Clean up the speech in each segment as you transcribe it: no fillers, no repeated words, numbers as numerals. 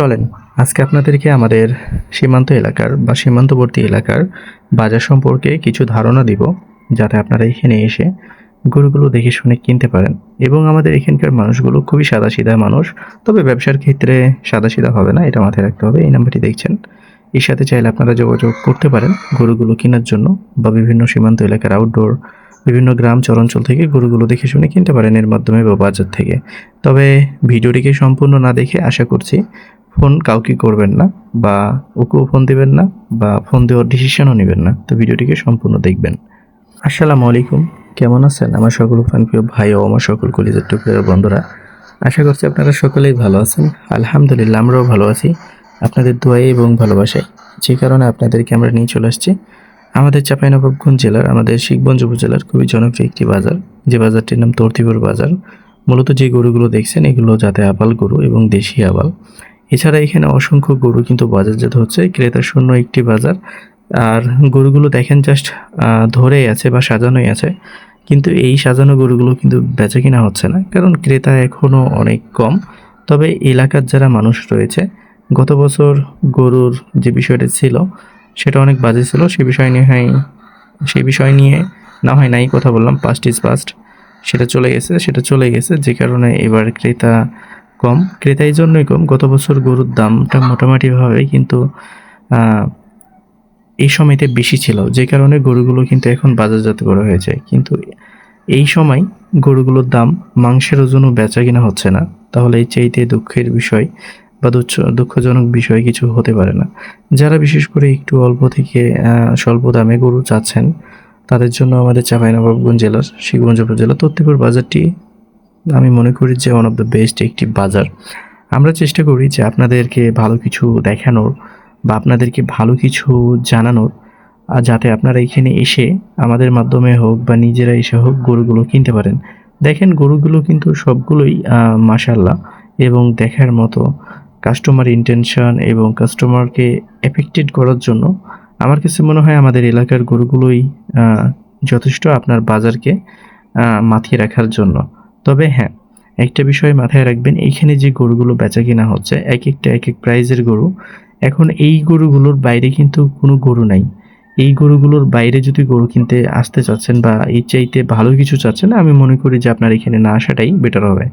চলেন আজকে আপনাদেরকে আমাদের সীমান্ত এলাকার বা সীমান্তবর্তী এলাকার বাজার সম্পর্কে কিছু ধারণা দিব, যাতে আপনারা এখানে এসে গরুগুলো দেখে শুনে কিনতে পারেন। এবং আমাদের এখানকার মানুষগুলো খুবই সাদাসিধা মানুষ, তবে ব্যবসার ক্ষেত্রে সাদাসিধা হবে না, এটা মাথায় রাখতে হবে। এই নাম্বারটি দেখছেন, এর সাথে চাইলে আপনারা যোগাযোগ করতে পারেন গরুগুলো কেনার জন্য, বা বিভিন্ন সীমান্ত এলাকার আউটডোর বিভিন্ন গ্রাম চরাঞ্চল থেকে গরুগুলো দেখে শুনে কিনতে পারেন এর মাধ্যমে বা বাজার থেকে। তবে ভিডিওটিকে সম্পূর্ণ না দেখে আশা করছি ফোন কাউকে করবেন না, বা ওকেও ফোন দিবেন না, বা ফোন দেওয়ার ডিসিশনও নেবেন না। তো ভিডিওটিকে সম্পূর্ণ দেখবেন। আসসালামু আলাইকুম, কেমন আছেন আমার সকল প্রিয় ভাই ও আমার সকল কলিজার টুকরের বন্ধুরা? আশা করছি আপনারা সকলেই ভালো আছেন। আলহামদুলিল্লাহ, আমরাও ভালো আছি আপনাদের দোয়ায় এবং ভালোবাসায়। যে কারণে আপনাদেরকে আমরা নিয়ে চলে আসছি আমাদের চাঁপাইনবাবগঞ্জ জেলার আমাদের শিখগঞ্জ উপজেলার খুবই জনপ্রিয় একটি বাজার, যে বাজারটির নাম তরতিপুর বাজার। মূলত যে গরুগুলো দেখছেন এগুলো জাতে আবাল গরু এবং দেশি আবাল। এছাড়া এখানে অসংখ্য গরু কিন্তু বাজারজাত হচ্ছে, ক্রেতা শূন্য একটি বাজার। আর গরুগুলো দেখেন জাস্ট ধরেই আছে বা সাজানোই আছে, কিন্তু এই সাজানো গরুগুলো কিন্তু বেচা কিনা হচ্ছে না, কারণ ক্রেতা এখনও অনেক কম। তবে এলাকার যারা মানুষ রয়েছে, গত বছর গরুর যে বিষয়টা ছিল সেটা অনেক বাজে ছিল। সেই বিষয় নিয়ে না হয় নাই কথা বললাম, পাস্ট ইজ পাস্ট। সেটা চলে গেছে, যে কারণে এবার ক্রেতা কম। ক্রেতা এই জন্যই কম, গত বছর গরুর দামটা মোটামুটিভাবেই কিন্তু এই সময়তে বেশি ছিল, যে কারণে গরুগুলো কিন্তু এখন বাজারজাত করা হয়েছে। কিন্তু এই সময় গরুগুলোর দাম মাংসের ওজনও বেচা কিনা হচ্ছে না। তাহলে এই চাইতে দুঃখের বিষয় বা দুঃখজনক বিষয় কিছু হতে পারে না। যারা বিশেষ করে একটু অল্প থেকে স্বল্প দামে গরু চাচ্ছেন, তাদের জন্য আমাদের চাঁপাইনবাবগঞ্জ জেলার শিবগঞ্জ উপজেলা তত্ত্বপুর বাজারটি আমি মনে করি যে ওয়ান অফ দ্য বেস্ট একটি বাজার। আমরা চেষ্টা করি যে আপনাদেরকে ভালো কিছু দেখানোর বা আপনাদেরকে ভালো কিছু জানানোর, যাতে আপনারা এখানে এসে আমাদের মাধ্যমে হোক বা নিজেরা এসে হোক গরুগুলো কিনতে পারেন। দেখেন গরুগুলো কিন্তু সবগুলোই মাশাআল্লাহ এবং দেখার মতো। কাস্টমার ইন্টেনশন এবং কাস্টমারকে এফেক্টেড করার জন্য আমার কাছে মনে হয় আমাদের এলাকার গরুগুলোই যথেষ্ট আপনার বাজারকে মাতিয়ে রাখার জন্য। তবে হ্যাঁ, একটা বিষয় মাথায় রাখবেন, এইখানে যে গরুগুলো বেচা কিনা হচ্ছে এক একটা এক এক প্রাইজের গরু। এখন এই গরুগুলোর বাইরে কিন্তু কোনো গরু নাই। এই গরুগুলোর বাইরে যদি গরু কিনতে আসতে চাচ্ছেন বা এর চাইতে ভালো কিছু চাচ্ছেন, আমি মনে করি যে আপনার এখানে না আসাটাই বেটার হবে।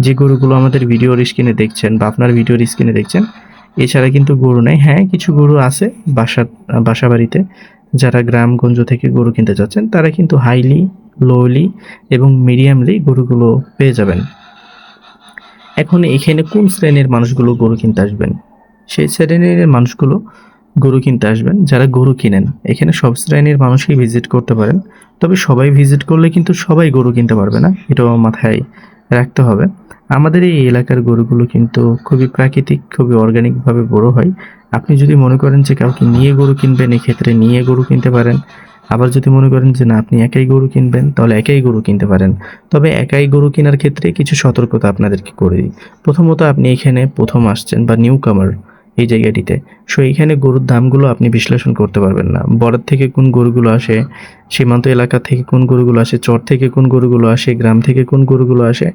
যে গরুগুলো আমাদের ভিডিওর স্ক্রিনে দেখছেন বা আপনার ভিডিওর স্ক্রিনে দেখছেন, এছাড়া কিন্তু গরু নেই। হ্যাঁ, কিছু গরু আছে বাসা বাড়িতে। যারা গ্রামগঞ্জ থেকে গরু কিনতে চাচ্ছেন তারা কিন্তু হাইলি, লোলি এবং মিডিয়ামলি গরুগুলো পেয়ে যাবেন। এখন এখানে কোন শ্রেণীর মানুষগুলো গরু কিনতে আসবেন? সেই শ্রেণীর মানুষগুলো গরু কিনতে আসবেন যারা গরু কিনেন। এখানে সব শ্রেণীর মানুষই ভিজিট করতে পারেন, তবে সবাই ভিজিট করলে কিন্তু সবাই গরু কিনতে পারবে না, এটাও মাথায় রাখতে হবে। আমাদের এই এলাকার গরুগুলো কিন্তু খুবই প্রাকৃতিক, খুবই অর্গানিকভাবে বড় হয়। আপনি যদি মনে করেন যে কাউকে নিয়ে গরু কিনবেন, এক্ষেত্রে নিয়ে গরু কিনতে পারেন। আবার যদি মনে করেন যে না, আপনি একাই গরু কিনবেন, তাহলে একাই গরু কিনতে পারেন। তবে একাই গরু কেনার ক্ষেত্রে কিছু সতর্কতা আপনাদেরকে করে দিই। প্রথমত, আপনি এখানে প্রথম আসছেন বা নিউ কামার এই জায়গাটিতে, সো এইখানে গরুর দামগুলো আপনি বিশ্লেষণ করতে পারবেন না। বর্ডার থেকে কোন গরুগুলো আসে, সীমান্ত এলাকা থেকে কোন গরুগুলো আসে, চর থেকে কোন গরুগুলো আসে, গ্রাম থেকে কোন গরুগুলো আসে,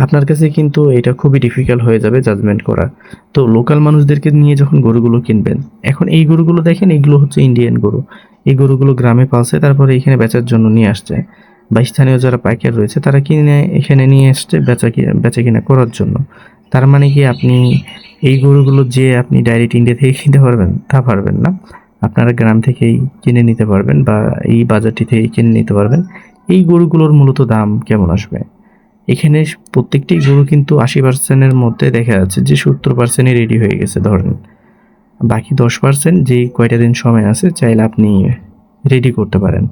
আপনার কাছে কিন্তু এটা খুবই ডিফিকাল্ট হয়ে যাবে জাজমেন্ট করা। তো লোকাল মানুষদেরকে নিয়ে যখন গরুগুলো কিনবেন, এখন এই গরুগুলো দেখেন, এগুলো হচ্ছে ইন্ডিয়ান গরু। এই গরুগুলো গ্রামে পালছে, তারপরে এখানে বেচার জন্য নিয়ে আসছে, বা স্থানীয় যারা পাইকার রয়েছে তারা কিনে এখানে নিয়ে আসছে বেচা কিনা করার জন্য। তার মানে কি আপনি এই গরুগুলো যে আপনি ডাইরেক্ট ইন্ডিয়া থেকে কিনতে পারবেন তা পারবেন না। আপনারা গ্রাম থেকেই কিনে নিতে পারবেন বা এই বাজারটি থেকে কিনে নিতে পারবেন। এই গরুগুলোর মূলত দাম কেমন আসবে? এখানে প্রত্যেকটি গরু কিন্তু 80%-এর মধ্যে দেখা যাচ্ছে যে 70%-ই রেডি হয়ে গেছে ধরেন। বাকি 10% যে কয়টা দিন সময় আছে চাইলে আপনি রেডি করতে পারেন।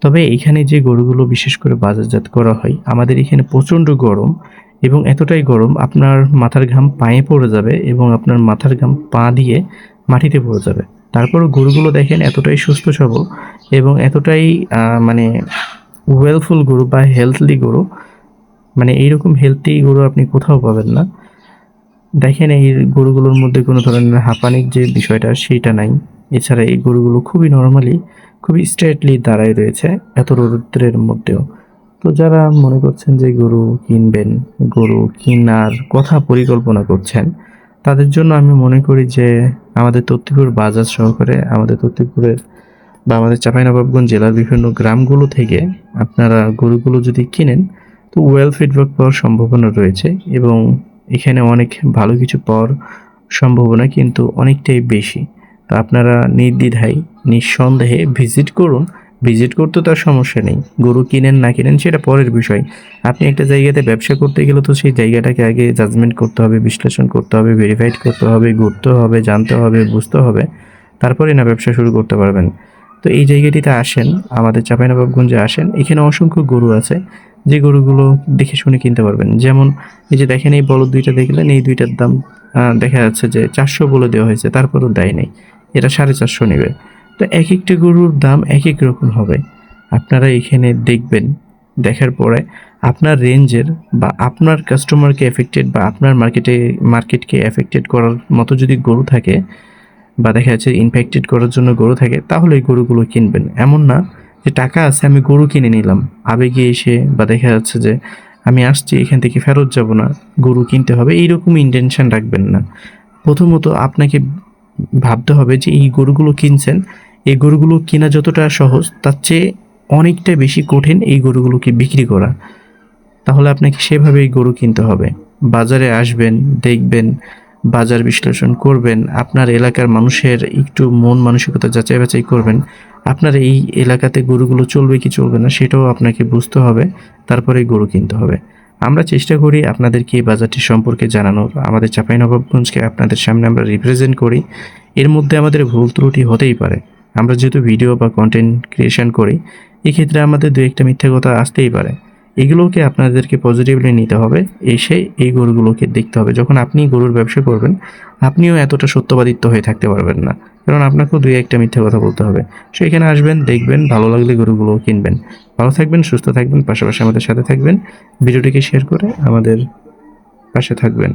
তবে এইখানে যে গরুগুলো বিশেষ করে বাজারজাত করা হয়, আমাদের এখানে প্রচণ্ড গরম, এবং এতটাই গরম আপনার মাথার ঘাম পায়ে পড়ে যাবে এবং আপনার মাথার ঘাম পা দিয়ে মাটিতে পড়ে যাবে। তারপরও গরুগুলো দেখেন এতটাই সুস্থ সবল এবং এতটাই মানে ওয়েলফুল গরু বা হেলথলি গরু, মানে এইরকম হেলথি গরু আপনি কোথাও পাবেন না। দেখেন এই গরুগুলোর মধ্যে কোনো ধরনের হাঁপানির যে বিষয়টা সেইটা নাই। এছাড়া এই গরুগুলো খুবই নর্মালি, খুবই স্ট্রেটলি দাঁড়ায় রয়েছে এত রৌদ্রের মধ্যেও। তো যারা মনে করছেন যে গরু কিনবেন, গরু কেনার কথা পরিকল্পনা করছেন, তাদের জন্য আমি মনে করি যে আমাদের তত্ত্বপুর বাজার সহকারে আমাদের তত্ত্বপুরের বা আমাদের চাঁপাইনবাবগঞ্জ জেলার বিভিন্ন গ্রামগুলো থেকে আপনারা গরুগুলো যদি কিনেন তো ওয়েল ফিডব্যাক পাওয়ার সম্ভাবনা রয়েছে এবং এখানে অনেক ভালো কিছু পাওয়ার সম্ভাবনা কিন্তু অনেকটাই বেশি। তো আপনারা নির্দ্বিধায় নিঃসন্দেহে ভিজিট করুন। ভিজিট করতে তো আর সমস্যা নেই, গরু কিনেন না কিনেন সেটা পরের বিষয়। আপনি একটা জায়গাতে ব্যবসা করতে গেলে তো সেই জায়গাটাকে আগে জাজমেন্ট করতে হবে, বিশ্লেষণ করতে হবে, ভেরিফাইড করতে হবে, ঘুরতে হবে, জানতে হবে, বুঝতে হবে, তারপরে না ব্যবসা শুরু করতে পারবেন। তো এই জায়গাটিতে আসেন, আমাদের চাঁপাইনবাবগঞ্জে আসেন, এখানে অসংখ্য গরু আছে যে গরুগুলো দেখে শুনে কিনতে পারবেন। যেমন এই যে দেখেন এই বলদ দুইটা দেখলেন, এই দুইটার দাম দেখা যাচ্ছে যে 400 বলে দেওয়া হয়েছে, তারপরও দেয় নাই, এটা 450 নেবে। তো এক একটা গরুর দাম এক এক রকম হবে। আপনারা এখানে দেখবেন, দেখার পরে আপনার রেঞ্জের বা আপনার কাস্টমারকে এফেক্টেড বা আপনার মার্কেটকে এফেক্টেড করার মতো যদি গরু থাকে বা দেখা যাচ্ছে ইনফেক্টেড করার জন্য গরু থাকে, তাহলে এই গরুগুলো কিনবেন। এমন না যে টাকা আছে আমি গরু কিনে নিলাম, আবেগে এসে বা দেখা যাচ্ছে যে আমি আসছি এখান থেকে ফেরত যাব না, গরু কিনতে হবে, এইরকম ইন্টেনশন রাখবেন না। প্রথমত আপনাকে ভাবতে হবে যে এই গরুগুলো কিনছেন, এই গরুগুলো কেনা যতটা সহজ তার চেয়ে অনেকটা বেশি কঠিন এই গরুগুলোকে বিক্রি করা। তাহলে আপনাকে সেভাবেই গরু কিনতে হবে। বাজারে আসবেন, দেখবেন, বাজার বিশ্লেষণ করবেন, আপনার এলাকার মানুষের একটু মন মানসিকতা যাচাই বাছাই করবেন। আপনার এই এলাকাতে গরুগুলো চলবে কি চলবে না সেটাও আপনাকে বুঝতে হবে, তারপরেই গরু কিনতে হবে। আমরা চেষ্টা করি আপনাদেরকে এই বাজারটি সম্পর্কে জানানোর। আমাদের চাঁপাইনবাবগঞ্জকে আপনাদের সামনে আমরা রিপ্রেজেন্ট করি। এর মধ্যে আমাদের ভুল ত্রুটি হতেই পারে। আমরা যেহেতু ভিডিও বা কন্টেন্ট ক্রিয়েশন করি, এক্ষেত্রে আমাদের দু একটা মিথ্যা কথা আসতেই পারে। এগুলোকে আপনাদেরকে পজিটিভলি নিতে হবে, এসে এই গরুগুলোকে দেখতে হবে। যখন আপনি গরুর ব্যবসা করবেন, আপনিও এতটা সত্যবাদিত্ব হয়ে থাকতে পারবেন না, কারণ আপনাকেও দুই একটা মিথ্যা কথা বলতে হবে। সো এখানে আসবেন, দেখবেন, ভালো লাগলে গরুগুলো কিনবেন। ভালো থাকবেন, সুস্থ থাকবেন, পাশাপাশি আমাদের সাথে থাকবেন। ভিডিওটিকে শেয়ার করে আমাদের পাশে থাকবেন।